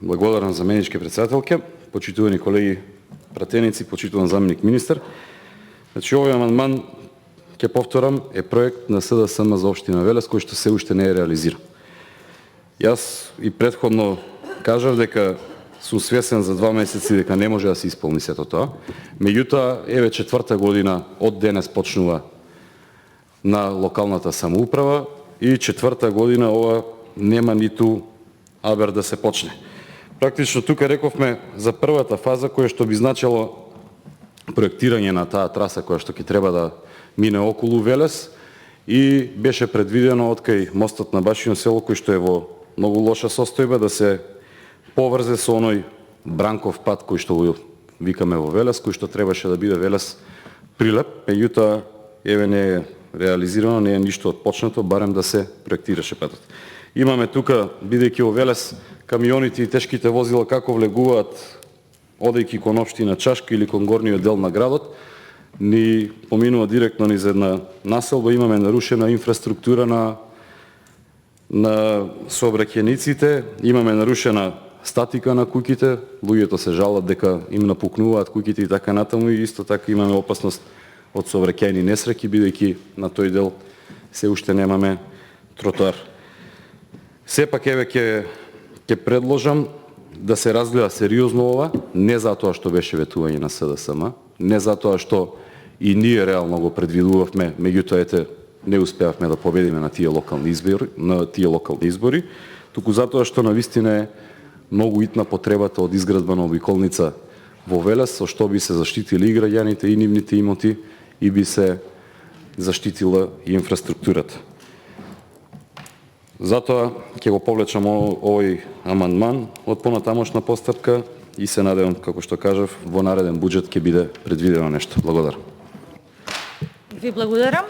Благодарам заменичке председателке, почитувани колеги пратеници, почитуван заменик министар. Значи овој амандман, ќе повторам, е проект на СДСМ за општина Велес кој што се уште не е реализиран. Јас и претходно кажав дека сум свесен за 2 месеци дека не може да се исполни сето тоа. Меѓутоа, еве 4-та година од денес почнува на локалната самоуправа и 4-та година ова нема ниту абер да се почне. Практично тука рековме за првата фаза која што би значило проектирање на таа траса која што ќе треба да мине околу Велес и беше предвидено од кај мостот на Башино село кој што е во многу лоша состојба да се поврзе со оној Бранков пат кој што го викаме во Велес, кој што требаше да биде Велес Прилеп, меѓутоа еве не е реализирано, не е ништо отпочнато, барем да се проектираше патот. Имаме тука, бидејќи во Велес, камионите и тешките возила како влегуваат одејќи кон општина Чашка или кон горниот дел на градот, ни поминува директно низ една населба, имаме нарушена инфраструктура на сообраќајниците, имаме нарушена статика на куќите, луѓето се жалат дека им напукнуваат куќите и така натаму и исто така имаме опасност од сообраќајни несреќи, бидејќи на тој дел се уште немаме тротоар. Сепак еве ќе предложам да се разгледа сериозно ова, не затоа што беше ветување на СДСМ, не затоа што и ние реално го предвидувавме, меѓутоа ете не успеавме да победиме на тие локални избори, туку затоа што навистина е многу итна потребата од изградба на обиколница во Велес, со што би се заштитили и граѓаните и нивните имоти и би се заштитила и инфраструктурата. Затоа ќе го повлечам овој амандман од понатамошна постапка и се надевам, како што кажав, во нареден буџет ќе биде предвидено нешто. Благодарам. Ви благодарам.